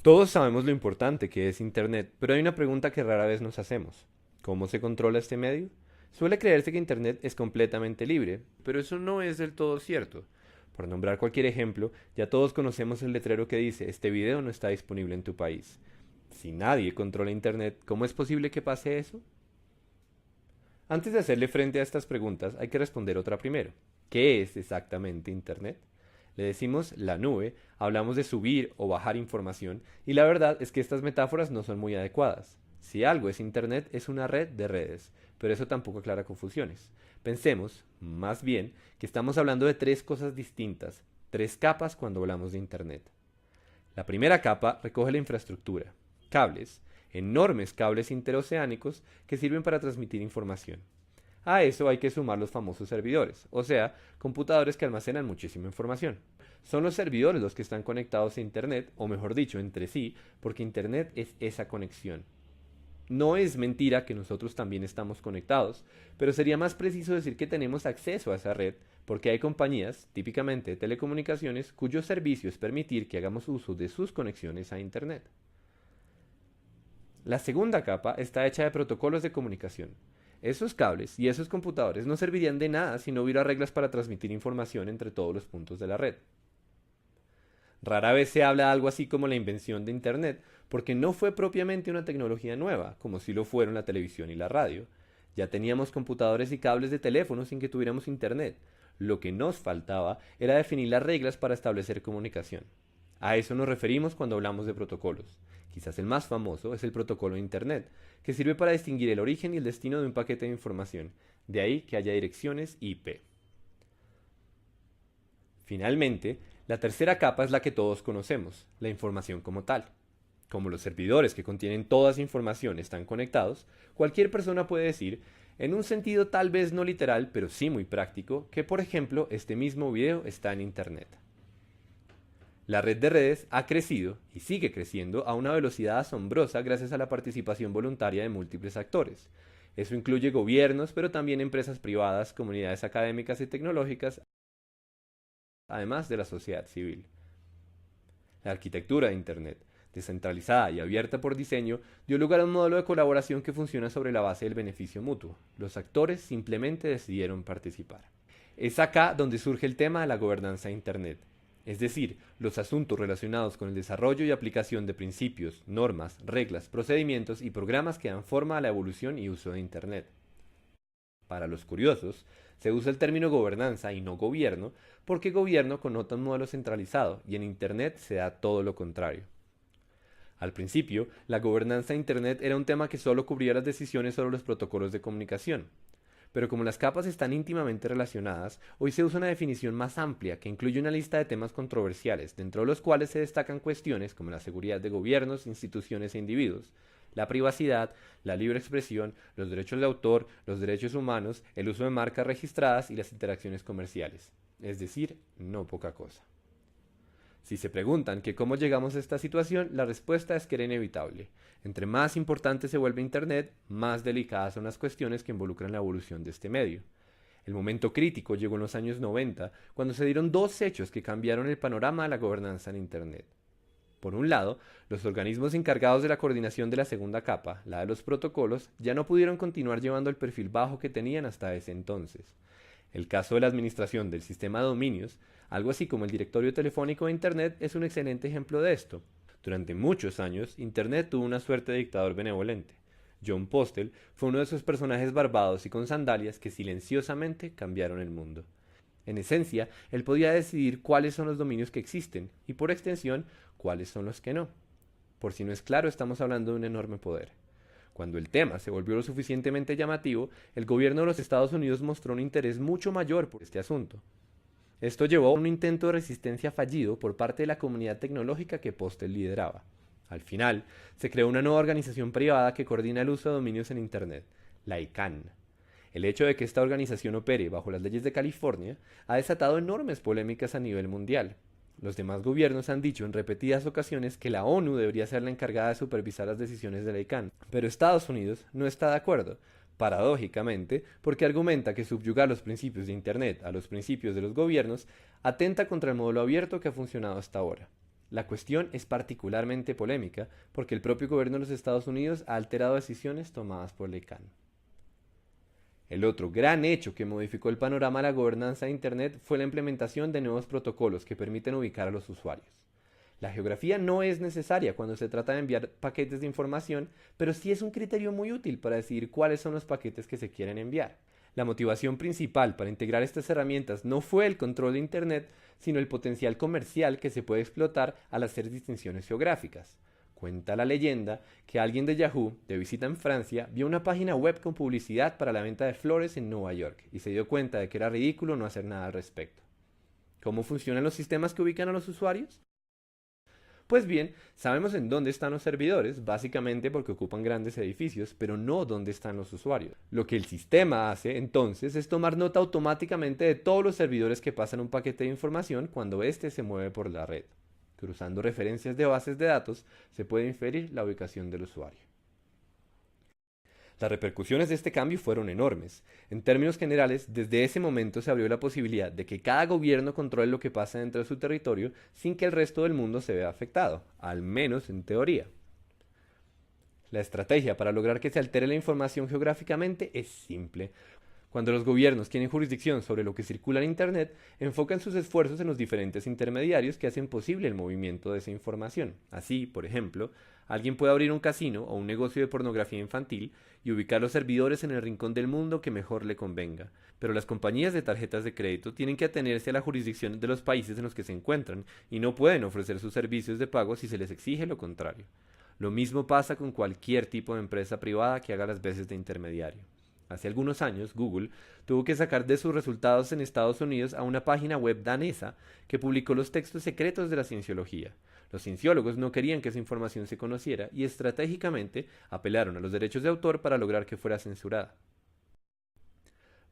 Todos sabemos lo importante que es Internet, pero hay una pregunta que rara vez nos hacemos. ¿Cómo se controla este medio? Suele creerse que Internet es completamente libre, pero eso no es del todo cierto. Por nombrar cualquier ejemplo, ya todos conocemos el letrero que dice este video no está disponible en tu país. Si nadie controla Internet, ¿cómo es posible que pase eso? Antes de hacerle frente a estas preguntas, hay que responder otra primero. ¿Qué es exactamente Internet? Le decimos la nube, hablamos de subir o bajar información, y la verdad es que estas metáforas no son muy adecuadas. Si algo es Internet, es una red de redes, pero eso tampoco aclara confusiones. Pensemos, más bien, que estamos hablando de tres cosas distintas, tres capas cuando hablamos de Internet. La primera capa recoge la infraestructura, cables, enormes cables interoceánicos que sirven para transmitir información. A eso hay que sumar los famosos servidores, o sea, computadores que almacenan muchísima información. Son los servidores los que están conectados a Internet, o mejor dicho, entre sí, porque Internet es esa conexión. No es mentira que nosotros también estamos conectados, pero sería más preciso decir que tenemos acceso a esa red, porque hay compañías, típicamente de telecomunicaciones, cuyo servicio es permitir que hagamos uso de sus conexiones a Internet. La segunda capa está hecha de protocolos de comunicación. Esos cables y esos computadores no servirían de nada si no hubiera reglas para transmitir información entre todos los puntos de la red. Rara vez se habla de algo así como la invención de Internet, porque no fue propiamente una tecnología nueva, como si lo fueron la televisión y la radio. Ya teníamos computadores y cables de teléfono sin que tuviéramos Internet. Lo que nos faltaba era definir las reglas para establecer comunicación. A eso nos referimos cuando hablamos de protocolos. Quizás el más famoso es el protocolo de Internet, que sirve para distinguir el origen y el destino de un paquete de información, de ahí que haya direcciones IP. Finalmente, la tercera capa es la que todos conocemos, la información como tal. Como los servidores que contienen toda esa información están conectados, cualquier persona puede decir, en un sentido tal vez no literal, pero sí muy práctico, que por ejemplo este mismo video está en Internet. La red de redes ha crecido y sigue creciendo a una velocidad asombrosa gracias a la participación voluntaria de múltiples actores. Eso incluye gobiernos, pero también empresas privadas, comunidades académicas y tecnológicas, además de la sociedad civil. La arquitectura de Internet, descentralizada y abierta por diseño, dio lugar a un modelo de colaboración que funciona sobre la base del beneficio mutuo. Los actores simplemente decidieron participar. Es acá donde surge el tema de la gobernanza de Internet, es decir, los asuntos relacionados con el desarrollo y aplicación de principios, normas, reglas, procedimientos y programas que dan forma a la evolución y uso de Internet. Para los curiosos, se usa el término gobernanza y no gobierno porque gobierno connota un modelo centralizado y en Internet se da todo lo contrario. Al principio, la gobernanza de Internet era un tema que solo cubría las decisiones sobre los protocolos de comunicación. Pero como las capas están íntimamente relacionadas, hoy se usa una definición más amplia que incluye una lista de temas controversiales, dentro de los cuales se destacan cuestiones como la seguridad de gobiernos, instituciones e individuos, la privacidad, la libre expresión, los derechos de autor, los derechos humanos, el uso de marcas registradas y las interacciones comerciales. Es decir, no poca cosa. Si se preguntan que cómo llegamos a esta situación, la respuesta es que era inevitable. Entre más importante se vuelve Internet, más delicadas son las cuestiones que involucran la evolución de este medio. El momento crítico llegó en los años 90, cuando se dieron dos hechos que cambiaron el panorama de la gobernanza en Internet. Por un lado, los organismos encargados de la coordinación de la segunda capa, la de los protocolos, ya no pudieron continuar llevando el perfil bajo que tenían hasta ese entonces. El caso de la administración del sistema de dominios, algo así como el directorio telefónico de Internet, es un excelente ejemplo de esto. Durante muchos años, Internet tuvo una suerte de dictador benevolente. John Postel fue uno de esos personajes barbados y con sandalias que silenciosamente cambiaron el mundo. En esencia, él podía decidir cuáles son los dominios que existen y, por extensión, cuáles son los que no. Por si no es claro, estamos hablando de un enorme poder. Cuando el tema se volvió lo suficientemente llamativo, el gobierno de los Estados Unidos mostró un interés mucho mayor por este asunto. Esto llevó a un intento de resistencia fallido por parte de la comunidad tecnológica que Postel lideraba. Al final, se creó una nueva organización privada que coordina el uso de dominios en Internet, la ICANN. El hecho de que esta organización opere bajo las leyes de California ha desatado enormes polémicas a nivel mundial. Los demás gobiernos han dicho en repetidas ocasiones que la ONU debería ser la encargada de supervisar las decisiones de la ICANN, pero Estados Unidos no está de acuerdo, paradójicamente, porque argumenta que subyugar los principios de Internet a los principios de los gobiernos atenta contra el modelo abierto que ha funcionado hasta ahora. La cuestión es particularmente polémica porque el propio gobierno de los Estados Unidos ha alterado decisiones tomadas por la ICANN. El otro gran hecho que modificó el panorama de la gobernanza de Internet fue la implementación de nuevos protocolos que permiten ubicar a los usuarios. La geografía no es necesaria cuando se trata de enviar paquetes de información, pero sí es un criterio muy útil para decidir cuáles son los paquetes que se quieren enviar. La motivación principal para integrar estas herramientas no fue el control de Internet, sino el potencial comercial que se puede explotar al hacer distinciones geográficas. Cuenta la leyenda que alguien de Yahoo, de visita en Francia, vio una página web con publicidad para la venta de flores en Nueva York y se dio cuenta de que era ridículo no hacer nada al respecto. ¿Cómo funcionan los sistemas que ubican a los usuarios? Pues bien, sabemos en dónde están los servidores, básicamente porque ocupan grandes edificios, pero no dónde están los usuarios. Lo que el sistema hace, entonces, es tomar nota automáticamente de todos los servidores que pasan un paquete de información cuando éste se mueve por la red. Cruzando referencias de bases de datos, se puede inferir la ubicación del usuario. Las repercusiones de este cambio fueron enormes. En términos generales, desde ese momento se abrió la posibilidad de que cada gobierno controle lo que pasa dentro de su territorio sin que el resto del mundo se vea afectado, al menos en teoría. La estrategia para lograr que se altere la información geográficamente es simple. Cuando los gobiernos tienen jurisdicción sobre lo que circula en Internet, enfocan sus esfuerzos en los diferentes intermediarios que hacen posible el movimiento de esa información. Así, por ejemplo, alguien puede abrir un casino o un negocio de pornografía infantil y ubicar los servidores en el rincón del mundo que mejor le convenga. Pero las compañías de tarjetas de crédito tienen que atenerse a la jurisdicción de los países en los que se encuentran y no pueden ofrecer sus servicios de pago si se les exige lo contrario. Lo mismo pasa con cualquier tipo de empresa privada que haga las veces de intermediario. Hace algunos años, Google tuvo que sacar de sus resultados en Estados Unidos a una página web danesa que publicó los textos secretos de la cienciología. Los cienciólogos no querían que esa información se conociera y estratégicamente apelaron a los derechos de autor para lograr que fuera censurada.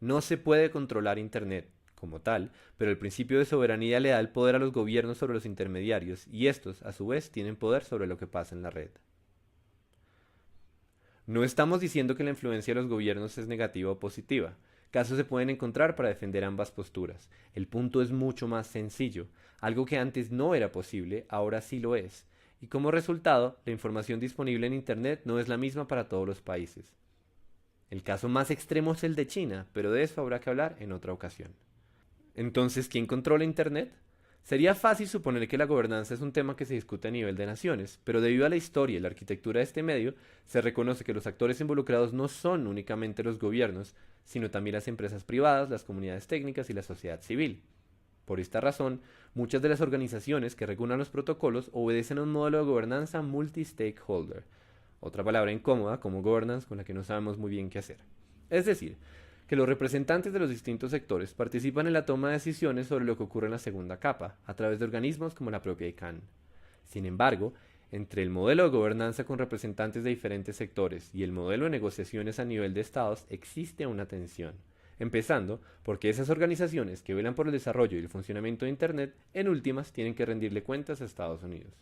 No se puede controlar Internet como tal, pero el principio de soberanía le da el poder a los gobiernos sobre los intermediarios y estos, a su vez, tienen poder sobre lo que pasa en la red. No estamos diciendo que la influencia de los gobiernos es negativa o positiva. Casos se pueden encontrar para defender ambas posturas. El punto es mucho más sencillo. Algo que antes no era posible, ahora sí lo es. Y como resultado, la información disponible en Internet no es la misma para todos los países. El caso más extremo es el de China, pero de eso habrá que hablar en otra ocasión. Entonces, ¿quién controla Internet? Sería fácil suponer que la gobernanza es un tema que se discute a nivel de naciones, pero debido a la historia y la arquitectura de este medio, se reconoce que los actores involucrados no son únicamente los gobiernos, sino también las empresas privadas, las comunidades técnicas y la sociedad civil. Por esta razón, muchas de las organizaciones que regulan los protocolos obedecen a un modelo de gobernanza multi-stakeholder, otra palabra incómoda como governance con la que no sabemos muy bien qué hacer. Es decir, que los representantes de los distintos sectores participan en la toma de decisiones sobre lo que ocurre en la segunda capa, a través de organismos como la propia ICANN. Sin embargo, entre el modelo de gobernanza con representantes de diferentes sectores y el modelo de negociaciones a nivel de estados existe una tensión, empezando porque esas organizaciones que velan por el desarrollo y el funcionamiento de Internet, en últimas tienen que rendirle cuentas a Estados Unidos.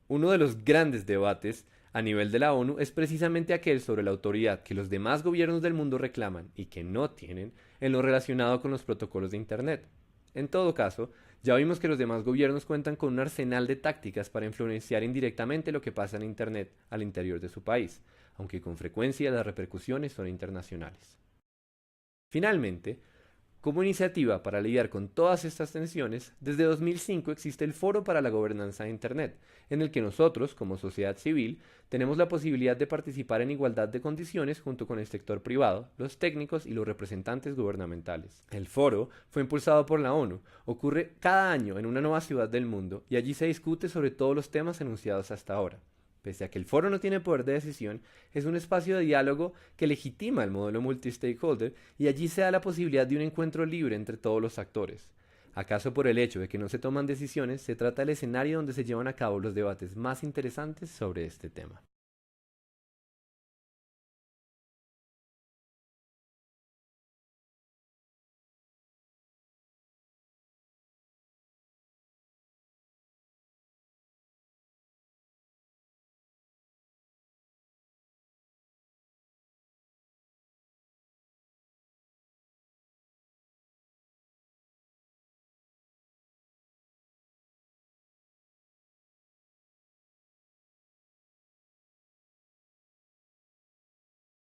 Uno de los grandes debates a nivel de la ONU es precisamente aquel sobre la autoridad que los demás gobiernos del mundo reclaman y que no tienen en lo relacionado con los protocolos de Internet. En todo caso, ya vimos que los demás gobiernos cuentan con un arsenal de tácticas para influenciar indirectamente lo que pasa en Internet al interior de su país, aunque con frecuencia las repercusiones son internacionales. Finalmente, como iniciativa para lidiar con todas estas tensiones, desde 2005 existe el Foro para la Gobernanza de Internet, en el que nosotros, como sociedad civil, tenemos la posibilidad de participar en igualdad de condiciones junto con el sector privado, los técnicos y los representantes gubernamentales. El foro fue impulsado por la ONU, ocurre cada año en una nueva ciudad del mundo y allí se discute sobre todos los temas enunciados hasta ahora. Pese a que el foro no tiene poder de decisión, es un espacio de diálogo que legitima el modelo multi-stakeholder y allí se da la posibilidad de un encuentro libre entre todos los actores. ¿Acaso por el hecho de que no se toman decisiones, se trata del escenario donde se llevan a cabo los debates más interesantes sobre este tema?